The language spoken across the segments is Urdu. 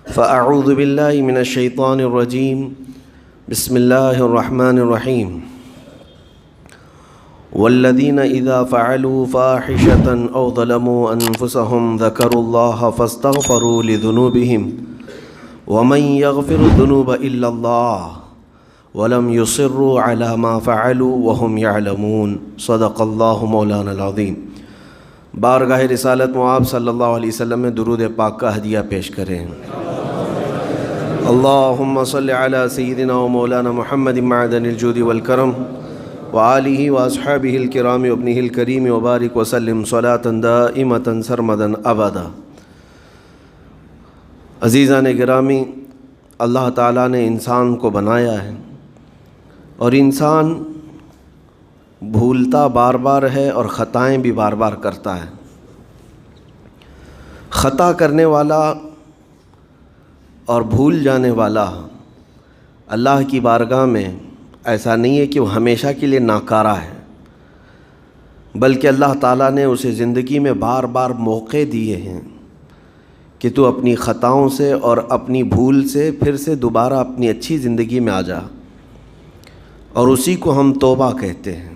فأعوذ باللہ من الشیطان الرجیم بسم اللہ الرحمن الرحیم والذین اذا فعلوا فاحشة او ظلموا انفسهم ذکروا اللہ فاستغفروا لذنوبهم ومن یغفر الذنوب الا اللہ ولم يصروا على ما فعلوا وهم يعلمون صدق اللہ مولانا العظیم۔ بارگاہ رسالت معاب صلی اللہ علیہ وسلم میں درود پاک کا ہدیہ پیش کریں۔ اللہم صلی علی سیدنا و مولانا محمد معدن الجود والکرم وآلہ واصحابہ الکرام وابنہ الکریم وبارک وسلم صلاة دائمة سرمدا ابدا۔ عزیزان گرامی، اللہ تعالیٰ نے انسان کو بنایا ہے اور انسان بھولتا بار بار ہے اور خطائیں بھی بار بار کرتا ہے۔ خطا کرنے والا اور بھول جانے والا اللہ کی بارگاہ میں ایسا نہیں ہے کہ وہ ہمیشہ کے لیے ناکارہ ہے، بلکہ اللہ تعالیٰ نے اسے زندگی میں بار بار موقع دیے ہیں کہ تو اپنی خطاؤں سے اور اپنی بھول سے پھر سے دوبارہ اپنی اچھی زندگی میں آ جا، اور اسی کو ہم توبہ کہتے ہیں۔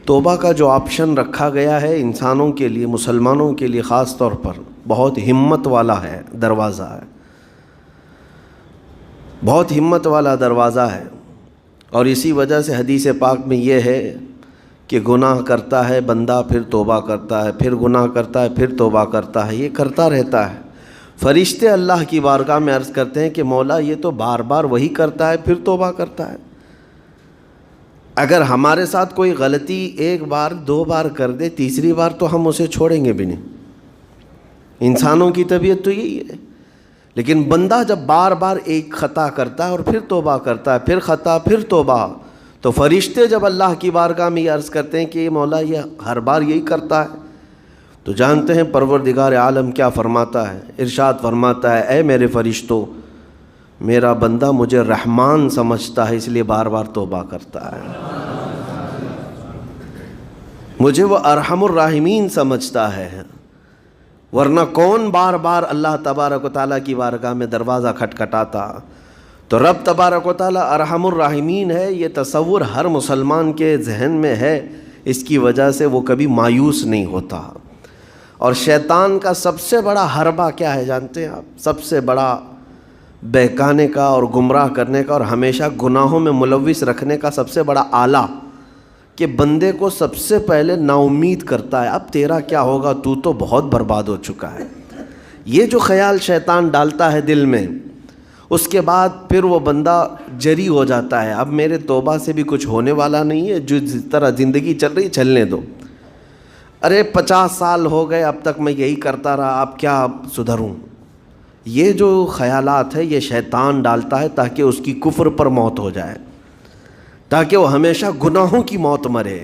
توبہ کا جو آپشن رکھا گیا ہے انسانوں کے لیے، مسلمانوں کے لیے خاص طور پر، بہت ہمت والا ہے دروازہ ہے، بہت ہمت والا دروازہ ہے۔ اور اسی وجہ سے حدیث پاک میں یہ ہے کہ گناہ کرتا ہے بندہ، پھر توبہ کرتا ہے، پھر گناہ کرتا ہے، پھر توبہ کرتا ہے، یہ کرتا رہتا ہے۔ فرشتے اللہ کی بارگاہ میں عرض کرتے ہیں کہ مولا یہ تو بار بار وہی کرتا ہے، پھر توبہ کرتا ہے۔ اگر ہمارے ساتھ کوئی غلطی ایک بار دو بار کر دے، تیسری بار تو ہم اسے چھوڑیں گے بھی نہیں۔ انسانوں کی طبیعت تو یہی ہے، لیکن بندہ جب بار بار ایک خطا کرتا ہے اور پھر توبہ کرتا ہے، پھر خطا پھر توبہ، تو فرشتے جب اللہ کی بارگاہ میں یہ عرض کرتے ہیں کہ مولا یہ ہر بار یہی کرتا ہے، تو جانتے ہیں پروردگار عالم کیا فرماتا ہے؟ ارشاد فرماتا ہے، اے میرے فرشتوں، میرا بندہ مجھے رحمان سمجھتا ہے اس لیے بار بار توبہ کرتا ہے، مجھے وہ ارحم الراحمین سمجھتا ہے، ورنہ کون بار بار اللہ تبارک و تعالیٰ کی بارگاہ میں دروازہ کھٹکھٹاتا؟ تو رب تبارک و تعالیٰ ارحم الراحمین ہے، یہ تصور ہر مسلمان کے ذہن میں ہے، اس کی وجہ سے وہ کبھی مایوس نہیں ہوتا۔ اور شیطان کا سب سے بڑا حربہ کیا ہے جانتے ہیں آپ؟ سب سے بڑا بہکانے کا اور گمراہ کرنے کا اور ہمیشہ گناہوں میں ملوث رکھنے کا سب سے بڑا آلہ کہ بندے کو سب سے پہلے نا امید کرتا ہے، اب تیرا کیا ہوگا، تو تو بہت برباد ہو چکا ہے۔ یہ جو خیال شیطان ڈالتا ہے دل میں، اس کے بعد پھر وہ بندہ جری ہو جاتا ہے، اب میرے توبہ سے بھی کچھ ہونے والا نہیں ہے، جو جس طرح زندگی چل رہی چلنے دو، ارے 50 سال ہو گئے اب تک میں یہی کرتا رہا، اب کیا سدھروں۔ یہ جو خیالات ہے یہ شیطان ڈالتا ہے تاکہ اس کی کفر پر موت ہو جائے، تاکہ وہ ہمیشہ گناہوں کی موت مرے۔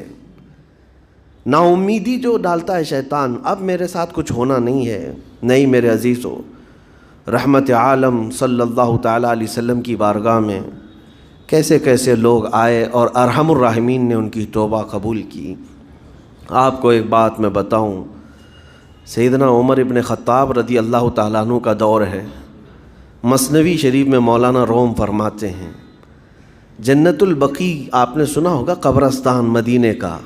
نا امیدی جو ڈالتا ہے شیطان، اب میرے ساتھ کچھ ہونا نہیں ہے۔ نہیں میرے عزیزو، رحمت عالم صلی اللہ تعالیٰ علیہ وسلم کی بارگاہ میں کیسے کیسے لوگ آئے اور ارحم الراحمین نے ان کی توبہ قبول کی۔ آپ کو ایک بات میں بتاؤں، سیدنا عمر ابن خطاب رضی اللہ تعالیٰ عنہ کا دور ہے، مثنوی شریف میں مولانا روم فرماتے ہیں، جنت البقیع آپ نے سنا ہوگا، قبرستان مدینے کا،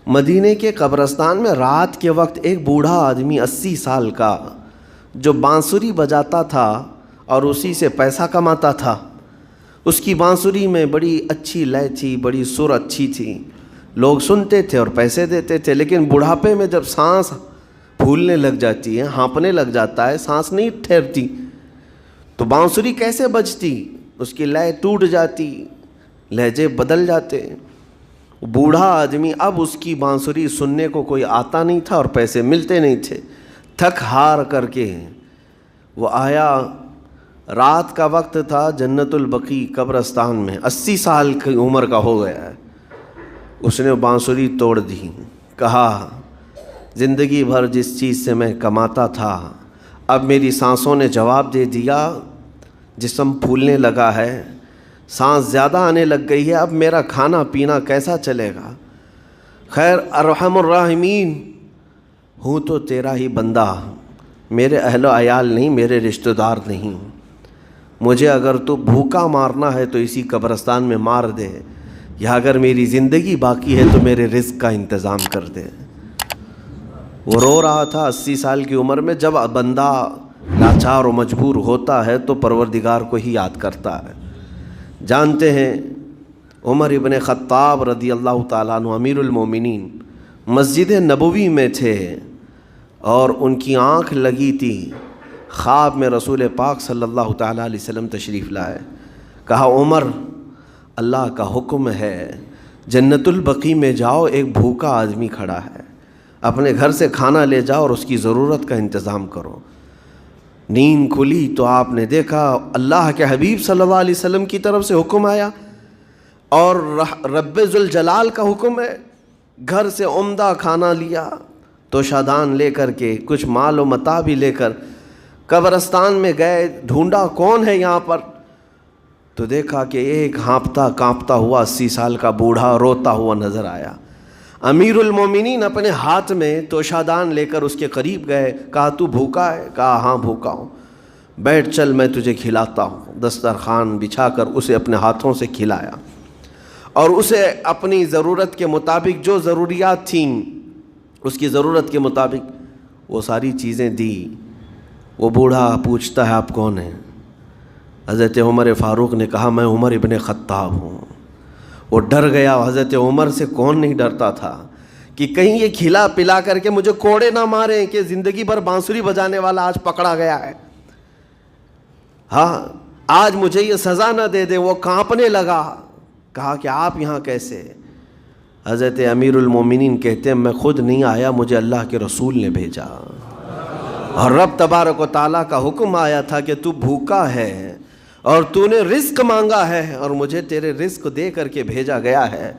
مدینے کے قبرستان میں رات کے وقت ایک بوڑھا آدمی 80 سال کا جو بانسری بجاتا تھا اور اسی سے پیسہ کماتا تھا، اس کی بانسری میں بڑی اچھی لے تھی، بڑی سر اچھی تھی، لوگ سنتے تھے اور پیسے دیتے تھے، لیکن بڑھاپے میں جب سانس پھولنے لگ جاتی ہے، ہانپنے لگ جاتا ہے، سانس نہیں ٹھہرتی، تو بانسری کیسے بجتی؟ اس کی لے ٹوٹ جاتی، لہجے بدل جاتے۔ بوڑھا آدمی، اب اس کی بانسری سننے کو کوئی آتا نہیں تھا اور پیسے ملتے نہیں تھے، تھک ہار کر کے وہ آیا، رات کا وقت تھا، جنت البقیع قبرستان میں، 80 سال کی عمر کا ہو گیا ہے، اس نے بانسری توڑ دی، کہا زندگی بھر جس چیز سے میں کماتا تھا اب میری سانسوں نے جواب دے دیا، جسم پھولنے لگا ہے، سانس زیادہ آنے لگ گئی ہے، اب میرا کھانا پینا کیسا چلے گا؟ خیر ارحم الراحمین ہوں تو تیرا ہی بندہ، میرے اہل و عیال نہیں، میرے رشتہ دار نہیں، مجھے اگر تو بھوکا مارنا ہے تو اسی قبرستان میں مار دے، یا اگر میری زندگی باقی ہے تو میرے رزق کا انتظام کر دے۔ وہ رو رہا تھا 80 سال کی عمر میں۔ جب بندہ لاچار و مجبور ہوتا ہے تو پروردگار کو ہی یاد کرتا ہے۔ جانتے ہیں عمر ابن خطاب رضی اللہ تعالیٰ عنہ امیر المومنین مسجد نبوی میں تھے اور ان کی آنکھ لگی تھی، خواب میں رسول پاک صلی اللہ تعالیٰ علیہ وسلم تشریف لائے۔ کہا عمر، اللہ کا حکم ہے جنت البقیع میں جاؤ، ایک بھوکا آدمی کھڑا ہے، اپنے گھر سے کھانا لے جاؤ اور اس کی ضرورت کا انتظام کرو۔ نیند کھلی تو آپ نے دیکھا اللہ کے حبیب صلی اللہ علیہ وسلم کی طرف سے حکم آیا اور رب ذوالجلال کا حکم ہے۔ گھر سے عمدہ کھانا لیا تو شادان لے کر کے کچھ مال و متاع بھی لے کر قبرستان میں گئے، ڈھونڈا کون ہے یہاں پر، تو دیکھا کہ ایک ہانپتا کانپتا ہوا 80 سال کا بوڑھا روتا ہوا نظر آیا۔ امیر المومنین اپنے ہاتھ میں توشادان لے کر اس کے قریب گئے، کہا تو بھوکا ہے؟ کہا ہاں بھوکا ہوں۔ بیٹھ چل میں تجھے کھلاتا ہوں۔ دسترخوان بچھا کر اسے اپنے ہاتھوں سے کھلایا اور اسے اپنی ضرورت کے مطابق جو ضروریات تھیں اس کی ضرورت کے مطابق وہ ساری چیزیں دی۔ وہ بوڑھا پوچھتا ہے آپ کون ہیں؟ حضرت عمر فاروق نے کہا میں عمر ابن خطاب ہوں۔ وہ ڈر گیا، حضرت عمر سے کون نہیں ڈرتا تھا کہ کہیں یہ کھلا پلا کر کے مجھے کوڑے نہ ماریں کہ زندگی بھر بانسری بجانے والا آج پکڑا گیا ہے، ہاں آج مجھے یہ سزا نہ دے دے۔ وہ کانپنے لگا، کہا کہ آپ یہاں کیسے؟ حضرت امیر المومنین کہتے ہیں میں خود نہیں آیا، مجھے اللہ کے رسول نے بھیجا، اور رب تبارک و تعالیٰ کا حکم آیا تھا کہ تو بھوکا ہے اور تو نے رزق مانگا ہے اور مجھے تیرے رزق دے کر کے بھیجا گیا ہے۔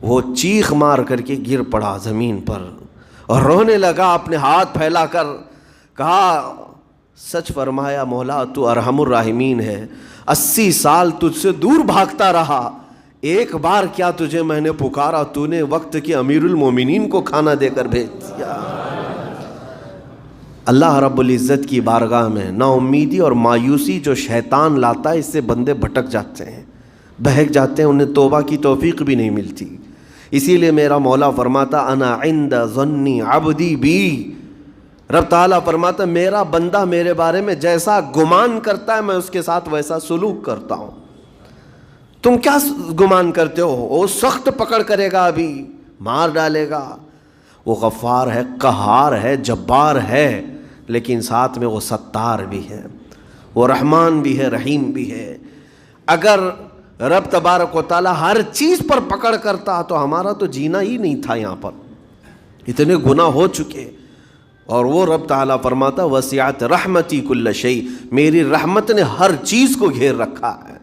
وہ چیخ مار کر کے گر پڑا زمین پر اور رونے لگا، اپنے ہاتھ پھیلا کر کہا سچ فرمایا مولا تو ارحم الراحمین ہے، 80 سال تجھ سے دور بھاگتا رہا، ایک بار کیا تجھے میں نے پکارا، تو نے وقت کے امیر المومنین کو کھانا دے کر بھیج دیا۔ اللہ رب العزت کی بارگاہ میں نا امیدی اور مایوسی جو شیطان لاتا ہے اس سے بندے بھٹک جاتے ہیں، بہک جاتے ہیں، انہیں توبہ کی توفیق بھی نہیں ملتی۔ اسی لیے میرا مولا فرماتا انا عند ظن عبدی بی، رب تعالیٰ فرماتا میرا بندہ میرے بارے میں جیسا گمان کرتا ہے میں اس کے ساتھ ویسا سلوک کرتا ہوں۔ تم کیا گمان کرتے ہو؟ وہ سخت پکڑ کرے گا، ابھی مار ڈالے گا۔ وہ غفار ہے، قہار ہے، جبار ہے، لیکن ساتھ میں وہ ستار بھی ہے، وہ رحمان بھی ہے، رحیم بھی ہے۔ اگر رب تبارک و تعالیٰ ہر چیز پر پکڑ کرتا تو ہمارا تو جینا ہی نہیں تھا یہاں پر، اتنے گناہ ہو چکے۔ اور وہ رب تعالیٰ فرماتا وسعت رحمتی کل شیء، میری رحمت نے ہر چیز کو گھیر رکھا ہے۔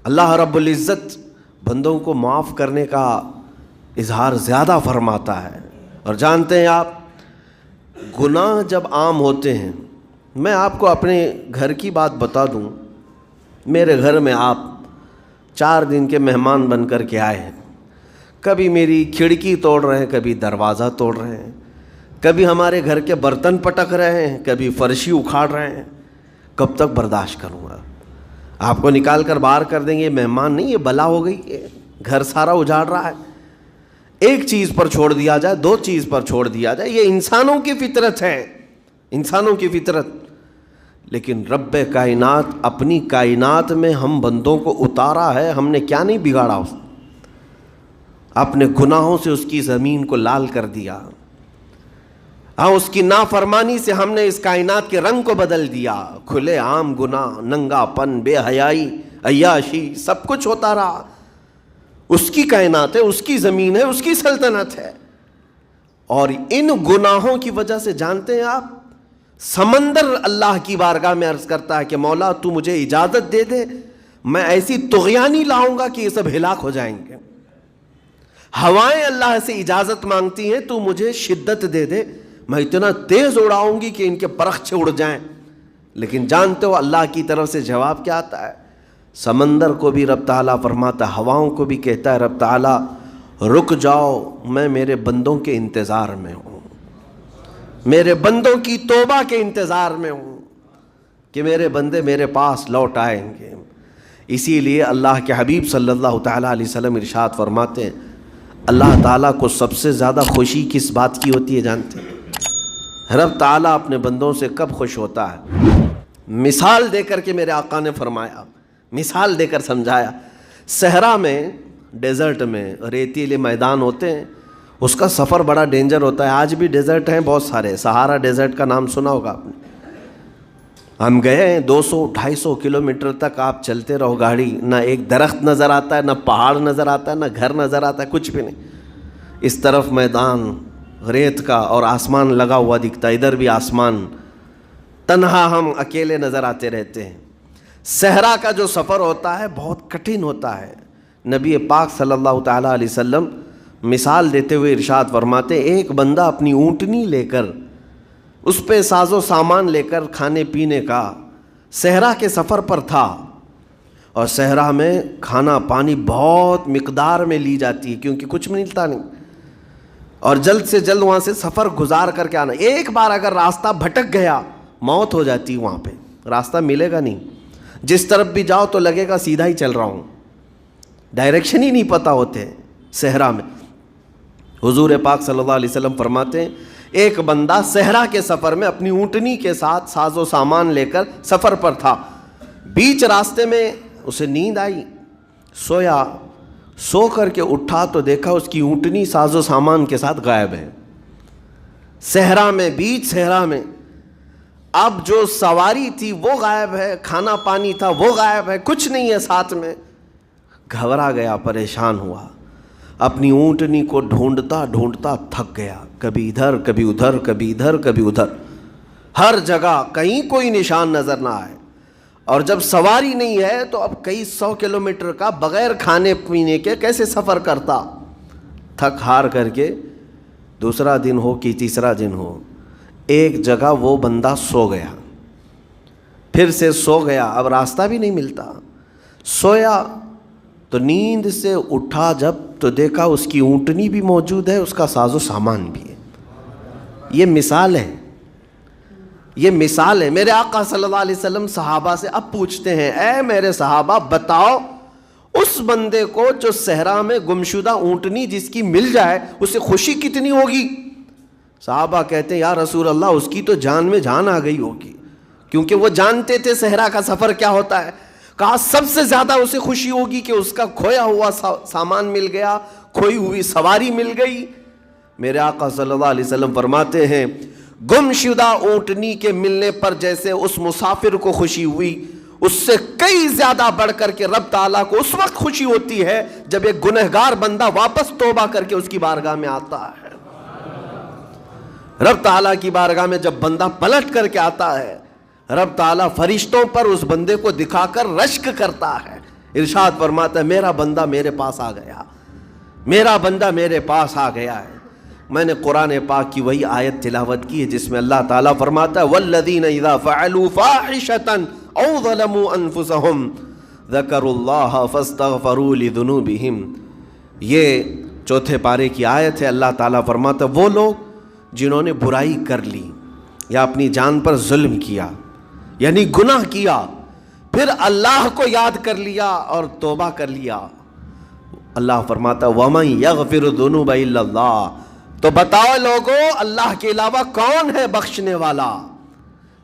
اللہ رب العزت بندوں کو معاف کرنے کا اظہار زیادہ فرماتا ہے۔ اور جانتے ہیں آپ گناہ جب عام ہوتے ہیں، میں آپ کو اپنے گھر کی بات بتا دوں، میرے گھر میں آپ 4 دن کے مہمان بن کر کے آئے ہیں، کبھی میری کھڑکی توڑ رہے ہیں، کبھی دروازہ توڑ رہے ہیں، کبھی ہمارے گھر کے برتن پٹک رہے ہیں، کبھی فرشی اکھاڑ رہے ہیں، کب تک برداشت کروں گا؟ آپ کو نکال کر باہر کر دیں گے، یہ مہمان نہیں، یہ بلا ہو گئی، یہ گھر سارا اجاڑ رہا ہے۔ ایک چیز پر چھوڑ دیا جائے، 2 چیز پر چھوڑ دیا جائے، یہ انسانوں کی فطرت ہے، انسانوں کی فطرت۔ لیکن رب کائنات اپنی کائنات میں ہم بندوں کو اتارا ہے، ہم نے کیا نہیں بگاڑا اس اپنے گناہوں سے اس کی زمین کو لال کر دیا، ہاں اس کی نافرمانی سے ہم نے اس کائنات کے رنگ کو بدل دیا، کھلے عام گناہ، ننگا پن، بے حیائی، عیاشی، سب کچھ ہوتا رہا۔ اس کی کائنات ہے، اس کی زمین ہے، اس کی سلطنت ہے۔ اور ان گناہوں کی وجہ سے جانتے ہیں آپ سمندر اللہ کی بارگاہ میں عرض کرتا ہے کہ مولا تو مجھے اجازت دے دے، میں ایسی طغیانی لاؤں گا کہ یہ سب ہلاک ہو جائیں گے۔ ہوائیں اللہ سے اجازت مانگتی ہیں تو مجھے شدت دے دے، میں اتنا تیز اڑاؤں گی کہ ان کے پرخچے اڑ جائیں۔ لیکن جانتے ہو اللہ کی طرف سے جواب کیا آتا ہے؟ سمندر کو بھی رب تعالیٰ فرماتا ہے، ہواؤں کو بھی کہتا ہے رب تعالیٰ رک جاؤ، میں میرے بندوں کے انتظار میں ہوں۔ میرے بندوں کی توبہ کے انتظار میں ہوں کہ میرے بندے میرے پاس لوٹ آئیں گے۔ اسی لیے اللہ کے حبیب صلی اللہ تعالیٰ علیہ وسلم ارشاد فرماتے ہیں اللہ تعالیٰ کو سب سے زیادہ خوشی کس بات کی ہوتی ہے جانتے ہیں؟ رب تعالیٰ اپنے بندوں سے کب خوش ہوتا ہے؟ مثال دے کر کے میرے آقا نے فرمایا، مثال دے کر سمجھایا، صحرا میں، ڈیزرٹ میں ریتیلے میدان ہوتے ہیں، اس کا سفر بڑا ڈینجر ہوتا ہے۔ آج بھی ڈیزرٹ ہیں بہت سارے، سہارا ڈیزرٹ کا نام سنا ہوگا آپ نے۔ ہم گئے ہیں 200-250 کلومیٹر تک آپ چلتے رہو گاڑی، نہ ایک درخت نظر آتا ہے، نہ پہاڑ نظر آتا ہے، نہ گھر نظر آتا ہے، کچھ بھی نہیں۔ اس طرف میدان ریت کا اور آسمان لگا ہوا دکھتا ہے، ادھر بھی آسمان، تنہا ہم اکیلے نظر آتے رہتے ہیں۔ صحرا کا جو سفر ہوتا ہے بہت کٹھن ہوتا ہے۔ نبی پاک صلی اللہ تعالیٰ علیہ وسلم مثال دیتے ہوئے ارشاد فرماتے ایک بندہ اپنی اونٹنی لے کر، اس پہ ساز و سامان لے کر کھانے پینے کا صحرا کے سفر پر تھا، اور صحرا میں کھانا پانی بہت مقدار میں لی جاتی ہے کیونکہ کچھ ملتا نہیں، اور جلد سے جلد وہاں سے سفر گزار کر کے آنا۔ ایک بار اگر راستہ بھٹک گیا موت ہو جاتی، وہاں پہ راستہ ملے گا نہیں، جس طرف بھی جاؤ تو لگے گا سیدھا ہی چل رہا ہوں، ڈائریکشن ہی نہیں پتہ ہوتے صحرا میں۔ حضور پاک صلی اللہ علیہ وسلم فرماتے ہیں ایک بندہ صحرا کے سفر میں اپنی اونٹنی کے ساتھ ساز و سامان لے کر سفر پر تھا، بیچ راستے میں اسے نیند آئی، سویا، سو کر کے اٹھا تو دیکھا اس کی اونٹنی ساز و سامان کے ساتھ غائب ہے، صحرا میں، بیچ صحرا میں۔ اب جو سواری تھی وہ غائب ہے، کھانا پانی تھا وہ غائب ہے، کچھ نہیں ہے ساتھ میں۔ گھبرا گیا، پریشان ہوا، اپنی اونٹنی کو ڈھونڈتا ڈھونڈتا تھک گیا، کبھی ادھر کبھی ادھر، کبھی ادھر کبھی ادھر، ہر جگہ کہیں کوئی نشان نظر نہ آئے۔ اور جب سواری نہیں ہے تو اب کئی 100 کلومیٹر کا بغیر کھانے پینے کے کیسے سفر کرتا؟ تھک ہار کر کے دوسرا دن ہو کہ تیسرا دن ہو، ایک جگہ وہ بندہ سو گیا، پھر سے سو گیا، اب راستہ بھی نہیں ملتا، سویا تو نیند سے اٹھا جب تو دیکھا اس کی اونٹنی بھی موجود ہے، اس کا ساز و سامان بھی ہے۔ یہ مثال ہے، یہ مثال ہے۔ میرے آقا صلی اللہ علیہ وسلم صحابہ سے اب پوچھتے ہیں اے میرے صحابہ بتاؤ اس بندے کو جو صحرا میں گمشدہ اونٹنی جس کی مل جائے اسے خوشی کتنی ہوگی؟ صحابہ کہتے ہیں یا رسول اللہ اس کی تو جان میں جان آ گئی ہوگی، کیونکہ وہ جانتے تھے صحرا کا سفر کیا ہوتا ہے۔ کہا سب سے زیادہ اسے خوشی ہوگی کہ اس کا کھویا ہوا سامان مل گیا، کھوئی ہوئی سواری مل گئی۔ میرے آقا صلی اللہ علیہ وسلم فرماتے ہیں گمشدہ اونٹنی کے ملنے پر جیسے اس مسافر کو خوشی ہوئی، اس سے کئی زیادہ بڑھ کر کے رب تعالیٰ کو اس وقت خوشی ہوتی ہے جب ایک گنہگار بندہ واپس توبہ کر کے اس کی بارگاہ میں آتا ہے۔ رب تعالیٰ کی بارگاہ میں جب بندہ پلٹ کر کے آتا ہے، رب تعالیٰ فرشتوں پر اس بندے کو دکھا کر رشک کرتا ہے، ارشاد فرماتا ہے میرا بندہ میرے پاس آ گیا، میرا بندہ میرے پاس آ گیا ہے۔ میں نے قرآن پاک کی وہی آیت تلاوت کی ہے جس میں اللہ تعالیٰ فرماتا ہے وَالَّذِينَ إِذَا فَعَلُوا فَاحِشَةً أَوْ ظَلَمُوا أَنفُسَهُمْ ذَكَرُوا اللَّهَ فَاسْتَغْفَرُوا لِذُنُوبِهِمْ۔ یہ چوتھے پارے کی آیت ہے۔ اللہ تعالیٰ فرماتا ہے وہ لوگ جنہوں نے برائی کر لی یا اپنی جان پر ظلم کیا یعنی گناہ کیا، پھر اللہ کو یاد کر لیا اور توبہ کر لیا، اللہ فرماتا وَمَن يَغْفِرُ الذُّنُوبَ إِلَّا اللَّهُ، تو بتاؤ لوگوں اللہ کے علاوہ کون ہے بخشنے والا؟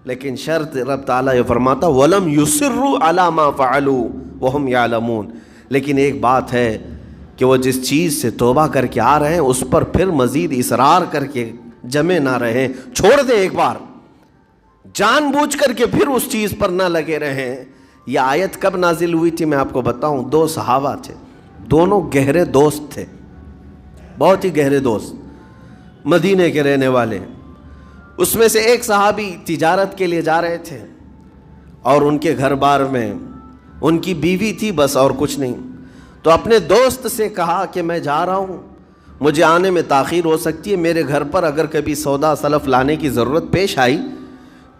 لیکن شرط رب تعالیٰ یہ فرماتا وَلَمْ يُصِرُّوا عَلَى مَا فَعَلُوا وَهُمْ يَعْلَمُونَ، لیکن ایک بات ہے کہ وہ جس چیز سے توبہ کر کے آ رہے ہیں اس پر پھر مزید اصرار کر کے جمے نہ رہیں، چھوڑ دیں ایک بار، جان بوجھ کر کے پھر اس چیز پر نہ لگے رہیں۔ یہ آیت کب نازل ہوئی تھی میں آپ کو بتاؤں، دو صحابہ تھے، دونوں گہرے دوست تھے، بہت ہی گہرے دوست، مدینے کے رہنے والے۔ اس میں سے ایک صحابی تجارت کے لیے جا رہے تھے اور ان کے گھر بار میں ان کی بیوی تھی بس اور کچھ نہیں، تو اپنے دوست سے کہا کہ میں جا رہا ہوں، مجھے آنے میں تاخیر ہو سکتی ہے، میرے گھر پر اگر کبھی سودا سلف لانے کی ضرورت پیش آئی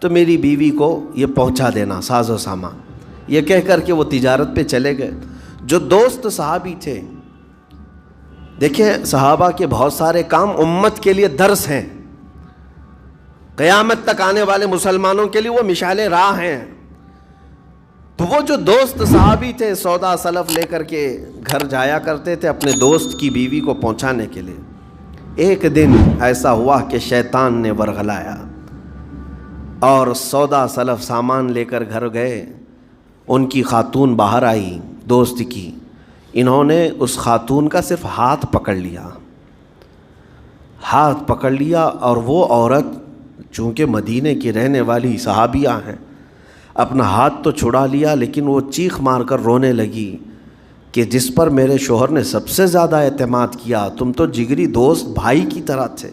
تو میری بیوی کو یہ پہنچا دینا ساز و سامان۔ یہ کہہ کر کے وہ تجارت پہ چلے گئے۔ جو دوست صحابی تھے، دیکھیں صحابہ کے بہت سارے کام امت کے لیے درس ہیں، قیامت تک آنے والے مسلمانوں کے لیے وہ مشعل راہ ہیں۔ تو وہ جو دوست صحابی تھے سودا سلف لے کر کے گھر جایا کرتے تھے اپنے دوست کی بیوی کو پہنچانے کے لیے۔ ایک دن ایسا ہوا کہ شیطان نے ورغلایا اور سودا سلف سامان لے کر گھر گئے۔ ان کی خاتون باہر آئی دوست کی، انہوں نے اس خاتون کا صرف ہاتھ پکڑ لیا، ہاتھ پکڑ لیا، اور وہ عورت چونکہ مدینے کی رہنے والی صحابیہ ہیں، اپنا ہاتھ تو چھڑا لیا لیکن وہ چیخ مار کر رونے لگی کہ جس پر میرے شوہر نے سب سے زیادہ اعتماد کیا، تم تو جگری دوست بھائی کی طرح تھے،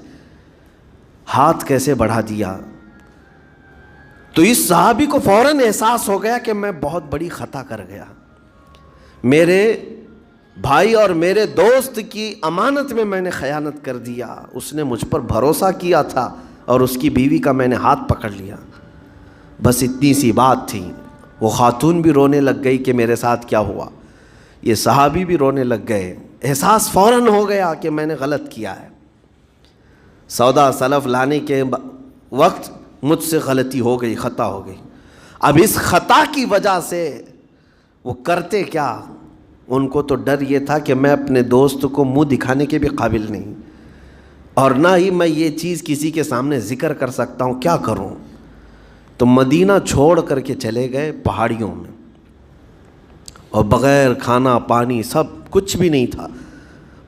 ہاتھ کیسے بڑھا دیا؟ تو اس صحابی کو فوراً احساس ہو گیا کہ میں بہت بڑی خطا کر گیا، میرے بھائی اور میرے دوست کی امانت میں نے خیانت کر دیا، اس نے مجھ پر بھروسہ کیا تھا اور اس کی بیوی کا میں نے ہاتھ پکڑ لیا۔ بس اتنی سی بات تھی، وہ خاتون بھی رونے لگ گئی کہ میرے ساتھ کیا ہوا، یہ صحابی بھی رونے لگ گئے، احساس فوراً ہو گیا کہ میں نے غلط کیا ہے، سودا سلف لانے کے وقت مجھ سے غلطی ہو گئی، خطا ہو گئی۔ اب اس خطا کی وجہ سے وہ کرتے کیا؟ ان کو تو ڈر یہ تھا کہ میں اپنے دوست کو منہ دکھانے کے بھی قابل نہیں، اور نہ ہی میں یہ چیز کسی کے سامنے ذکر کر سکتا ہوں، کیا کروں؟ تو مدینہ چھوڑ کر کے چلے گئے پہاڑیوں میں، اور بغیر کھانا پانی سب کچھ بھی نہیں تھا،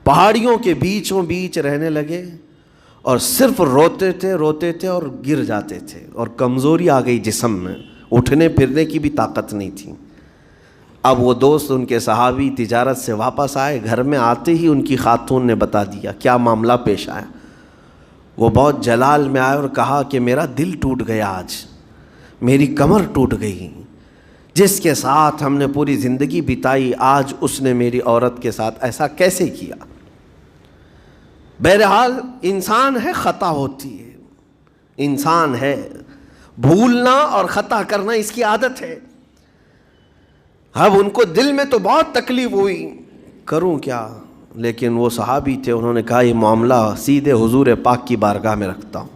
پہاڑیوں کے بیچوں بیچ رہنے لگے، اور صرف روتے تھے اور گر جاتے تھے، اور کمزوری آ گئی جسم میں، اٹھنے پھرنے کی بھی طاقت نہیں تھی۔ اب وہ دوست ان کے صحابی تجارت سے واپس آئے، گھر میں آتے ہی ان کی خاتون نے بتا دیا کیا معاملہ پیش آیا۔ وہ بہت جلال میں آئے اور کہا کہ میرا دل ٹوٹ گیا، آج میری کمر ٹوٹ گئی، جس کے ساتھ ہم نے پوری زندگی بتائی آج اس نے میری عورت کے ساتھ ایسا کیسے کیا؟ بہرحال انسان ہے، خطا ہوتی ہے، انسان ہے، بھولنا اور خطا کرنا اس کی عادت ہے۔ اب ان کو دل میں تو بہت تکلیف ہوئی، کروں کیا؟ لیکن وہ صحابی تھے، انہوں نے کہا یہ معاملہ سیدھے حضور پاک کی بارگاہ میں رکھتا ہوں،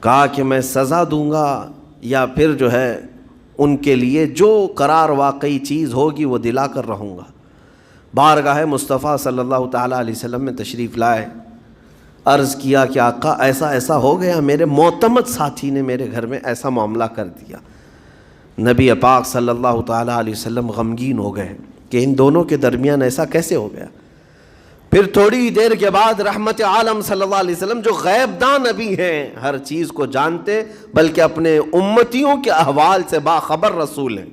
کہا کہ میں سزا دوں گا یا پھر جو ہے ان کے لیے جو قرار واقعی چیز ہوگی وہ دلا کر رہوں گا۔ بارگاہ مصطفیٰ صلی اللہ تعالیٰ علیہ وسلم میں تشریف لائے، عرض کیا کہ آقا ایسا ایسا ہو گیا، میرے معتمد ساتھی نے میرے گھر میں ایسا معاملہ کر دیا۔ نبی پاک صلی اللہ تعالیٰ علیہ وسلم غمگین ہو گئے کہ ان دونوں کے درمیان ایسا کیسے ہو گیا۔ پھر تھوڑی دیر کے بعد رحمت عالم صلی اللہ علیہ وسلم جو غیب داں نبی ہیں، ہر چیز کو جانتے بلکہ اپنے امتیوں کے احوال سے باخبر رسول ہیں،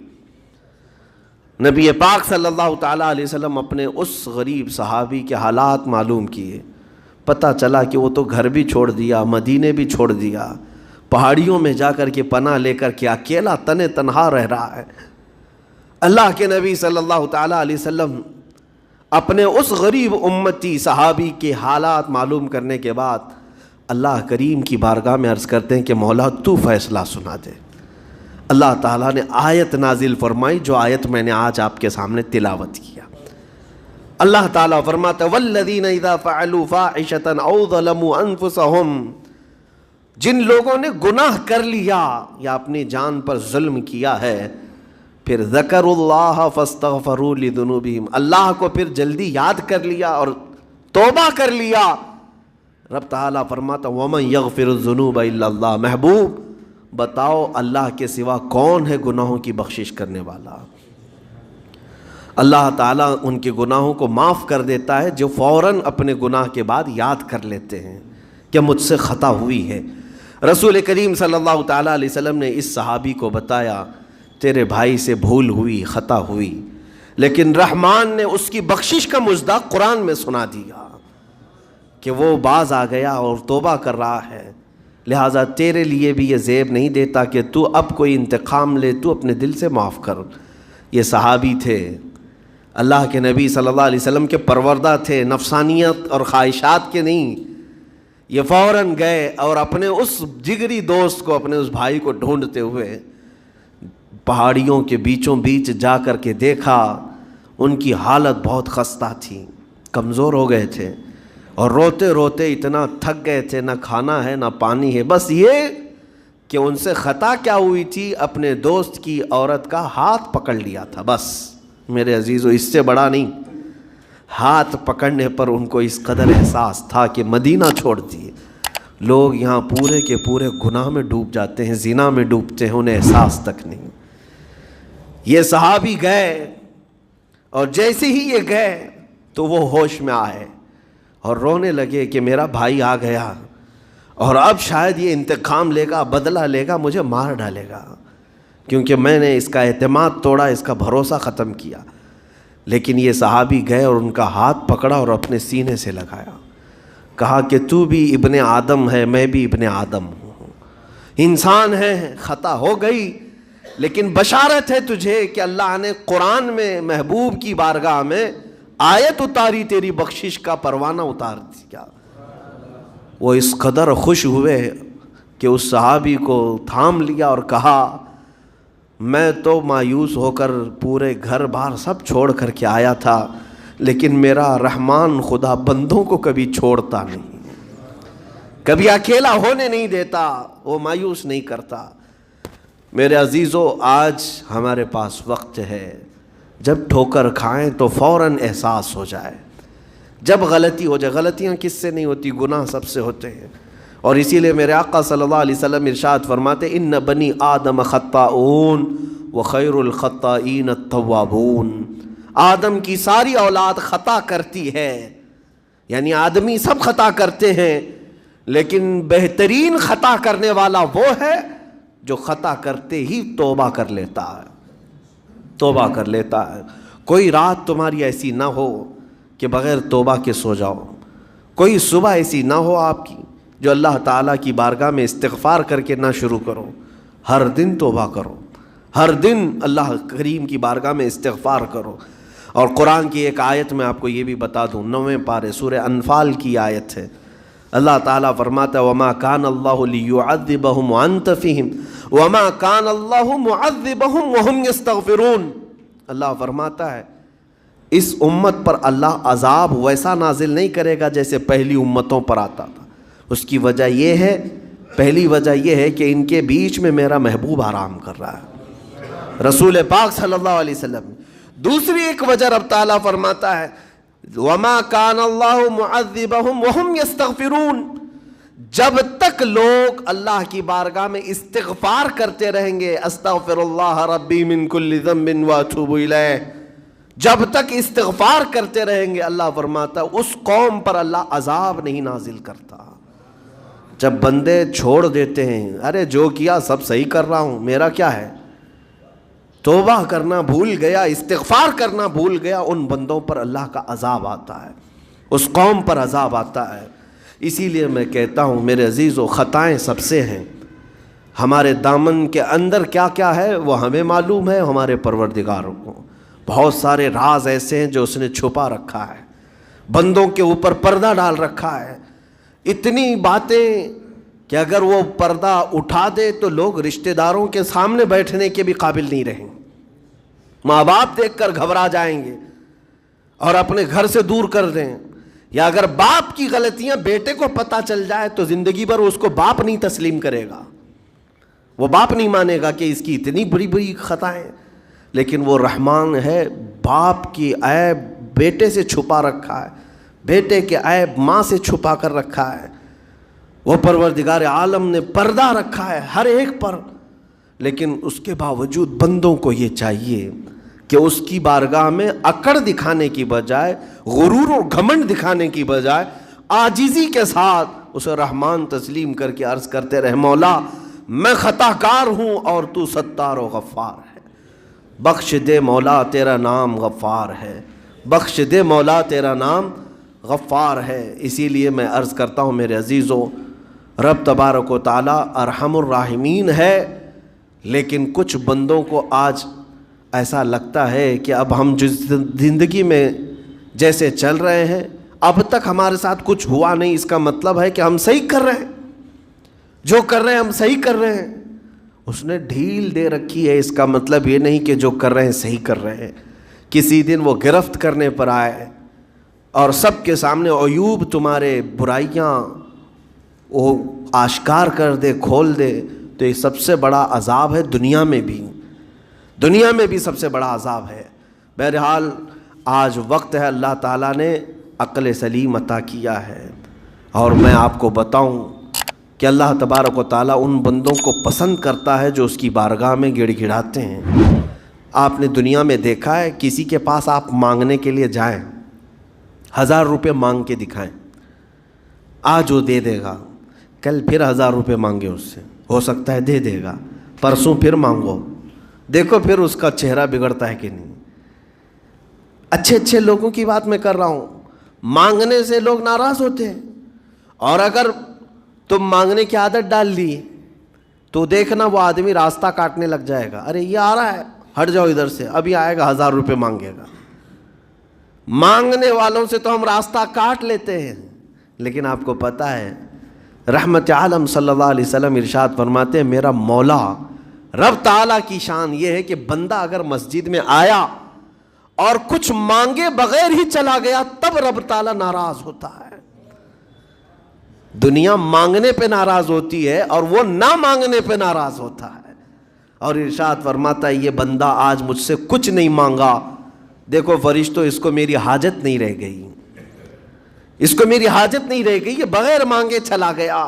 نبی پاک صلی اللہ تعالیٰ علیہ وسلم اپنے اس غریب صحابی کے حالات معلوم کیے، پتہ چلا کہ وہ تو گھر بھی چھوڑ دیا، مدینے بھی چھوڑ دیا، پہاڑیوں میں جا کر کے پناہ لے کر کے اکیلا تنہا رہ رہا ہے۔ اللہ کے نبی صلی اللہ تعالیٰ علیہ وسلم اپنے اس غریب امتی صحابی کے حالات معلوم کرنے کے بعد اللہ کریم کی بارگاہ میں عرض کرتے ہیں کہ مولا تو فیصلہ سنا دے۔ اللہ تعالیٰ نے آیت نازل فرمائی، جو آیت میں نے آج آپ کے سامنے تلاوت کیا۔ اللہ تعالیٰ فرماتا والذین اذا فعلوا فاحشۃ او ظلموا انفسهم، جن لوگوں نے گناہ کر لیا یا اپنی جان پر ظلم کیا ہے، پھر ذکروا اللہ فاستغفروا لذنوبہم، اللہ کو پھر جلدی یاد کر لیا اور توبہ کر لیا، رب تعالیٰ فرماتا ومن یغفر الذنوب الا اللہ، محبوب بتاؤ اللہ کے سوا کون ہے گناہوں کی بخشش کرنے والا؟ اللہ تعالیٰ ان کے گناہوں کو معاف کر دیتا ہے جو فوراً اپنے گناہ کے بعد یاد کر لیتے ہیں کہ مجھ سے خطا ہوئی ہے۔ رسول کریم صلی اللہ تعالیٰ علیہ وسلم نے اس صحابی کو بتایا تیرے بھائی سے بھول ہوئی، خطا ہوئی، لیکن رحمان نے اس کی بخشش کا مصداق قرآن میں سنا دیا کہ وہ باز آ گیا اور توبہ کر رہا ہے، لہٰذا تیرے لیے بھی یہ زیب نہیں دیتا کہ تو اب کوئی انتقام لے، تو اپنے دل سے معاف کر۔ یہ صحابی تھے، اللہ کے نبی صلی اللہ علیہ وسلم کے پروردہ تھے، نفسانیت اور خواہشات کے نہیں۔ یہ فوراً گئے اور اپنے اس جگری دوست کو، اپنے اس بھائی کو ڈھونڈتے ہوئے پہاڑیوں کے بیچوں بیچ جا کر کے دیکھا، ان کی حالت بہت خستہ تھی، کمزور ہو گئے تھے، اور روتے روتے اتنا تھک گئے تھے، نہ کھانا ہے نہ پانی ہے، بس یہ کہ ان سے خطا کیا ہوئی تھی، اپنے دوست کی عورت کا ہاتھ پکڑ لیا تھا، بس میرے عزیزو اس سے بڑا نہیں۔ ہاتھ پکڑنے پر ان کو اس قدر احساس تھا کہ مدینہ چھوڑ دیے۔ لوگ یہاں پورے کے پورے گناہ میں ڈوب جاتے ہیں، زنا میں ڈوبتے ہیں، انہیں احساس تک نہیں۔ یہ صحابی گئے، اور جیسے ہی یہ گئے تو وہ ہوش میں آئے اور رونے لگے کہ میرا بھائی آ گیا اور اب شاید یہ انتقام لے گا، بدلہ لے گا، مجھے مار ڈالے گا، کیونکہ میں نے اس کا اعتماد توڑا، اس کا بھروسہ ختم کیا۔ لیکن یہ صحابی گئے اور ان کا ہاتھ پکڑا اور اپنے سینے سے لگایا، کہا کہ تو بھی ابن آدم ہے، میں بھی ابن آدم ہوں، انسان ہے، خطا ہو گئی، لیکن بشارت ہے تجھے کہ اللہ نے قرآن میں محبوب کی بارگاہ میں آیت اتاری، تیری بخشش کا پروانہ اتار دیا۔ وہ اس قدر خوش ہوئے کہ اس صحابی کو تھام لیا اور کہا میں تو مایوس ہو کر پورے گھر بار سب چھوڑ کر کے آیا تھا، لیکن میرا رحمان خدا بندوں کو کبھی چھوڑتا نہیں، کبھی اکیلا ہونے نہیں دیتا، وہ مایوس نہیں کرتا۔ میرے عزیزو، آج ہمارے پاس وقت ہے، جب ٹھوکر کھائیں تو فوراً احساس ہو جائے، جب غلطی ہو جائے۔ غلطیاں کس سے نہیں ہوتی؟ گناہ سب سے ہوتے ہیں۔ اور اسی لیے میرے آقا صلی اللہ علیہ وسلم ارشاد فرماتے ان بنی آدم خطاؤون وخیر الخطائین التوابون، آدم کی ساری اولاد خطا کرتی ہے، یعنی آدمی سب خطا کرتے ہیں، لیکن بہترین خطا کرنے والا وہ ہے جو خطا کرتے ہی توبہ کر لیتا ہے، توبہ کر لیتا ہے۔ کوئی رات تمہاری ایسی نہ ہو کہ بغیر توبہ کے سو جاؤ، کوئی صبح ایسی نہ ہو آپ کی جو اللہ تعالیٰ کی بارگاہ میں استغفار کر کے نہ شروع کرو۔ ہر دن توبہ کرو، ہر دن اللہ کریم کی بارگاہ میں استغفار کرو۔ اور قرآن کی ایک آیت میں آپ کو یہ بھی بتا دوں، 9ویں پارے سورہ انفال کی آیت ہے، اللہ تعالیٰ فرماتا ہے وَمَا كَانَ اللَّهُ لِيُعَذِّبَهُمْ وَأَنْتَ فِيهِمْ وَمَا كَانَ اللَّهُ مُعَذِّبَهُمْ وَهُمْ يَسْتَغْفِرُونَ۔ اللہ فرماتا ہے اس امت پر اللہ عذاب ویسا نازل نہیں کرے گا جیسے پہلی امتوں پر آتا تھا۔ اس کی وجہ یہ ہے، پہلی وجہ یہ ہے کہ ان کے بیچ میں میرا محبوب آرام کر رہا ہے، رسول پاک صلی اللہ علیہ وسلم۔ دوسری ایک وجہ رب تعالیٰ فرماتا ہے وَمَا كَانَ اللَّهُ مُعَذِّبَهُمْ وَهُمْ يَسْتَغْفِرُونَ، جب تک لوگ اللہ کی بارگاہ میں استغفار کرتے رہیں گے، استغفر اللہ ربی من کل ذنب واتوب الیہ، جب تک استغفار کرتے رہیں گے، اللہ فرماتا ہے اس قوم پر اللہ عذاب نہیں نازل کرتا۔ جب بندے چھوڑ دیتے ہیں، ارے جو کیا سب صحیح کر رہا ہوں، میرا کیا ہے، توبہ کرنا بھول گیا، استغفار کرنا بھول گیا، ان بندوں پر اللہ کا عذاب آتا ہے، اس قوم پر عذاب آتا ہے۔ اسی لیے میں کہتا ہوں میرے عزیزو، خطائیں سب سے ہیں، ہمارے دامن کے اندر کیا کیا ہے وہ ہمیں معلوم ہے، ہمارے پروردگار کو۔ بہت سارے راز ایسے ہیں جو اس نے چھپا رکھا ہے، بندوں کے اوپر پردہ ڈال رکھا ہے، اتنی باتیں کہ اگر وہ پردہ اٹھا دے تو لوگ رشتہ داروں کے سامنے بیٹھنے کے بھی قابل نہیں رہیں، ماں باپ دیکھ کر گھبرا جائیں گے اور اپنے گھر سے دور کر دیں، یا اگر باپ کی غلطیاں بیٹے کو پتہ چل جائے تو زندگی بھر اس کو باپ نہیں تسلیم کرے گا، وہ باپ نہیں مانے گا کہ اس کی اتنی بڑی بڑی خطائیں۔ لیکن وہ رحمان ہے، باپ کی عیب بیٹے سے چھپا رکھا ہے، بیٹے کے عیب ماں سے چھپا کر رکھا ہے، وہ پروردگار عالم نے پردہ رکھا ہے ہر ایک پر۔ لیکن اس کے باوجود بندوں کو یہ چاہیے کہ اس کی بارگاہ میں اکڑ دکھانے کی بجائے، غرور و گھمنڈ دکھانے کی بجائے، عاجزی کے ساتھ اسے رحمان تسلیم کر کے عرض کرتے رہے مولا میں خطا کار ہوں اور تو ستار و غفار ہے، بخش دے مولا تیرا نام غفار ہے، بخش دے مولا تیرا نام غفار ہے۔ اسی لیے میں عرض کرتا ہوں میرے عزیزو، رب تبارک و تعالی ارحم الراحمین ہے، لیکن کچھ بندوں کو آج ایسا لگتا ہے کہ اب ہم جس زندگی میں جیسے چل رہے ہیں اب تک ہمارے ساتھ کچھ ہوا نہیں، اس کا مطلب ہے کہ ہم صحیح کر رہے ہیں، جو کر رہے ہیں ہم صحیح کر رہے ہیں۔ اس نے ڈھیل دے رکھی ہے، اس کا مطلب یہ نہیں کہ جو کر رہے ہیں صحیح کر رہے ہیں۔ کسی دن وہ گرفت کرنے پر آئے اور سب کے سامنے عیوب تمہارے برائیاں وہ آشکار کر دے، کھول دے، تو یہ سب سے بڑا عذاب ہے دنیا میں بھی سب سے بڑا عذاب ہے۔ بہرحال آج وقت ہے، اللہ تعالیٰ نے عقل سلیم عطا کیا ہے، اور میں آپ کو بتاؤں کہ اللہ تبارک و تعالیٰ ان بندوں کو پسند کرتا ہے جو اس کی بارگاہ میں گڑ گڑاتے ہیں۔ آپ نے دنیا میں دیکھا ہے، کسی کے پاس آپ مانگنے کے لیے جائیں، 1000 روپے مانگ کے دکھائیں، آج وہ دے دے گا، کل پھر 1000 روپے مانگے اس سے، ہو سکتا ہے دے دے گا، پرسوں پھر مانگو، دیکھو پھر اس کا چہرہ بگڑتا ہے کہ نہیں۔ اچھے لوگوں کی بات میں کر رہا ہوں، مانگنے سے لوگ ناراض ہوتے ہیں، اور اگر تم مانگنے کی عادت ڈال لی تو دیکھنا وہ آدمی راستہ کاٹنے لگ جائے گا، ارے یہ آ رہا ہے، ہٹ جاؤ ادھر سے، ابھی آئے گا 1000 روپے مانگے گا۔ مانگنے والوں سے تو ہم راستہ کاٹ لیتے ہیں، لیکن آپ کو پتہ ہے رحمت عالم صلی اللہ علیہ وسلم ارشاد فرماتے ہیں، میرا مولا رب تعالیٰ کی شان یہ ہے کہ بندہ اگر مسجد میں آیا اور کچھ مانگے بغیر ہی چلا گیا تب رب تعالیٰ ناراض ہوتا ہے۔ دنیا مانگنے پہ ناراض ہوتی ہے اور وہ نہ مانگنے پہ ناراض ہوتا ہے، اور ارشاد فرماتا ہے یہ بندہ آج مجھ سے کچھ نہیں مانگا، دیکھو فرشتوں اس کو میری حاجت نہیں رہ گئی، اس کو میری حاجت نہیں رہ گئی، یہ بغیر مانگے چلا گیا۔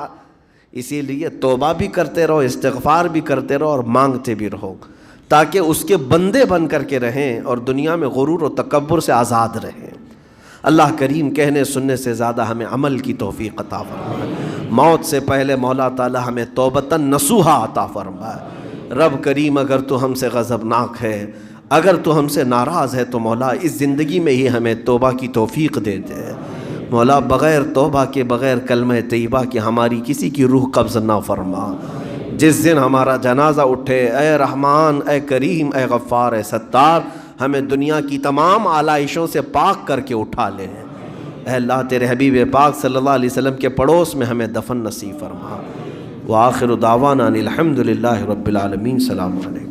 اسی لیے توبہ بھی کرتے رہو، استغفار بھی کرتے رہو، اور مانگتے بھی رہو، تاکہ اس کے بندے بن کر کے رہیں اور دنیا میں غرور و تکبر سے آزاد رہیں۔ اللہ کریم کہنے سننے سے زیادہ ہمیں عمل کی توفیق عطا فرمائے۔ موت سے پہلے مولا تعالی ہمیں توبتاً نصوحا عطا فرمائے۔ رب کریم اگر تو ہم سے غضبناک ہے، اگر تو ہم سے ناراض ہے، تو مولا اس زندگی میں ہی ہمیں توبہ کی توفیق دے دے۔ مولا بغیر توبہ کے، بغیر کلمہ طیبہ کے ہماری کسی کی روح قبض نہ فرما۔ جس دن ہمارا جنازہ اٹھے، اے رحمان، اے کریم، اے غفار، اے ستار، ہمیں دنیا کی تمام آلائشوں سے پاک کر کے اٹھا لے۔ اے اللہ تیرے حبیب پاک صلی اللہ علیہ وسلم کے پڑوس میں ہمیں دفن نصیب فرما۔ وآخر دعوانا ان الحمد للہ رب العالمین۔ سلام علیکم۔